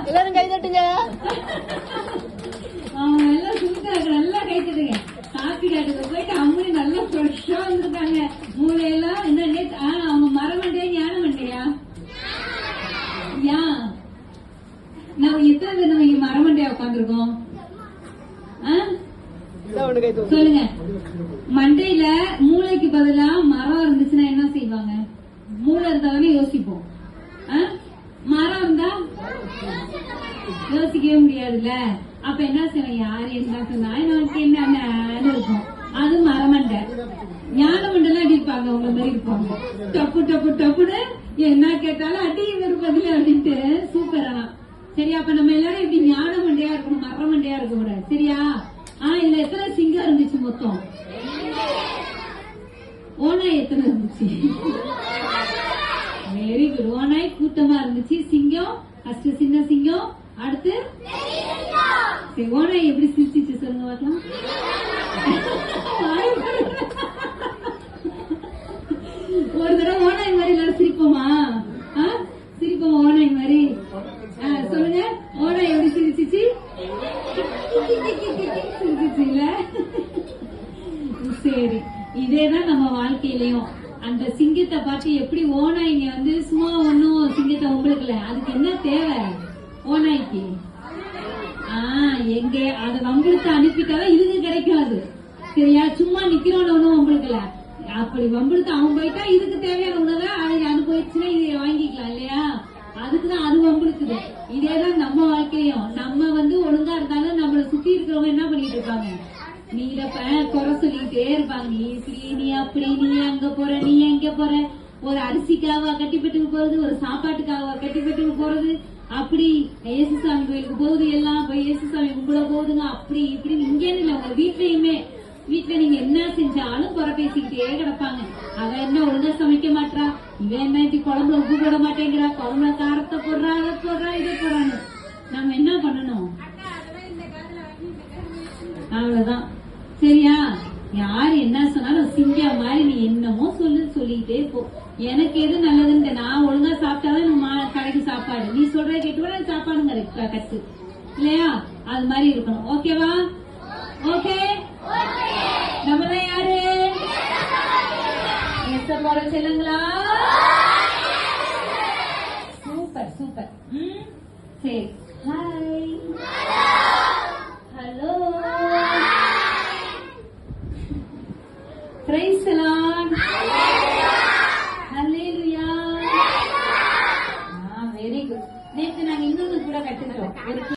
எல்லாரும் கை தட்டுங்க. எல்லாம் சூப்பரா நல்லா கை தட்டுங்க. காப்பி காட்டுக்கு போயிட்டு அம்மனி நல்லா ஃப்ரெஷ்ஷா வந்துருக்காங்க. மூளையெல்லாம் என்ன அவங்க மரமண்டையா ஞான மண்டையா? ஏன் நம்ம எத்தனை பேர் நம்ம இங்க மரமண்டையா உட்காந்துருக்கோம்? சொல்லுங்க. மண்டையில மூளைக்கு பதிலா மரம் இருந்துச்சுன்னா என்ன செய்வாங்க? மூளை இருந்தாலுமே யோசிப்போம். மரம் இருந்தா யோசிக்கவே முடியாதுல்ல. அப்ப என்ன செய்வோம்? யாரு என்ன சொன்னா நமக்கு என்ன இருக்கும்? அது மரமண்டை. ஞான மண்டெல்லாம் அடி இருப்பாங்க, உங்க மாதிரி இருப்பாங்க. டப்பு டப்பு டப்புன்னு என்ன கேட்டாலும் அடி வருவதில்ல அப்படின்ட்டு சூப்பரா. சரியா? அப்ப நம்ம எல்லாரும் இப்படி ஞான மண்டையா இருக்கணும், மர மண்டையா இருக்க கூடாது. சரியா? இதுல எத்தனை சிங்கம் இருந்துச்சு மொத்தம்? ஓனாய் எத்தனை இருந்துச்சு? Very good. ஓனாய் கூட்டமா இருந்துச்சு. சிங்கம் ஃபர்ஸ்ட், சின்ன சிங்கம், அடுத்து சரி. ஓனாய் எப்படி சிரிச்சிச்சு சொல்லுங்க பார்க்கலாம். ஒரு தடவை ஓனாய் மாதிரி எல்லாரும் சிரிப்போமா? சிரிப்போமா ஓனாய் மாதிரி? சொல்லுங்க. ஓனாய் எப்படி சிரிச்சிச்சு? சிரிச்சிச்சுல. சரி, இதேதான் நம்ம வாழ்க்கையிலயும். அந்த சிங்கத்தை பார்த்து எப்படி ஓனாய்ங்க வந்து சும்மா ஒன்னும் சிங்கத்தை உங்களுக்குல அதுக்கு என்ன தேவை? ஓனாய்க்கு எங்க அதை வம்புழுத்து அனுப்பிட்டாதான் இதுக்கு கிடைக்காது. சரியா? சும்மா நிக்கிறோன்னு ஒண்ணும் வம்புழுக்கல. அப்படி வம்புழுத்து அவன் போயிட்டா இதுக்கு தேவையான உணவை அது அனுபவிச்சுன்னா இதை வாங்கிக்கலாம் இல்லையா? அதுக்குதான் அது வம்புழுக்குது. இதேதான் நம்ம வாழ்க்கையும். நம்ம வந்து ஒழுங்கா இருந்தாலும் நம்மளை சுத்தி இருக்கிறவங்க என்ன பண்ணிட்டு இருப்பாங்க? நீ இத குறை சொல்லிட்டே இருப்பாங்க. நீ இப்படி, நீ அப்படி, நீ அங்க போற, நீ எங்க போற, ஒரு அரிசிக்காவா கட்டிப்பட்டுக்கு போறது, ஒரு சாப்பாட்டுக்காவா கட்டிப்பட்டுக்கு போறது, அப்படி இயேசுசாமி கோயிலுக்கு போகுது, எல்லாம் போய் இயேசுசாமி கும்பிட போகுதுங்க. அப்படி இப்படி இங்கேன்னு இல்ல, உங்க வீட்லயுமே வீட்டுல நீங்க என்ன செஞ்சாலும் குறை பேசிக்கிட்டே கிடப்பாங்க. அவ என்ன ஒழுங்கா சமைக்க மாட்டா, இவன் என்ன இப்படி குழம்புல உப்பு போட மாட்டேங்கிறா, குழம்புல காரத்தை போடுறா, அதை போடுறா, இதை போடுறான்னு நம்ம என்ன பண்ணணும்? அவ்வளவுதான். சரியா? யாரு என்ன சொன்னாலும் சிங்கம் மாதிரி நீ என்னமோ சொல்லிட்டே போ. எனக்கு எது நல்லதுன்னு நான் ஒழுங்கா சாப்பிட்டாதான் கடைக்கு சாப்பாடு. நீ சொல்ற கேட்டு கூட சாப்பாடு கட்டு இல்லையா? அது மாதிரி இருக்கணும். ஓகேவா? ஓகே. நம்மதான் யாரு? போற செல்லுங்களா? Super super. சரி. Hi, hello, praise the lord, hallelujah. Very good. நேத்து நாங்க இன்னொன்னு கூட கத்துக்கிட்டோம்.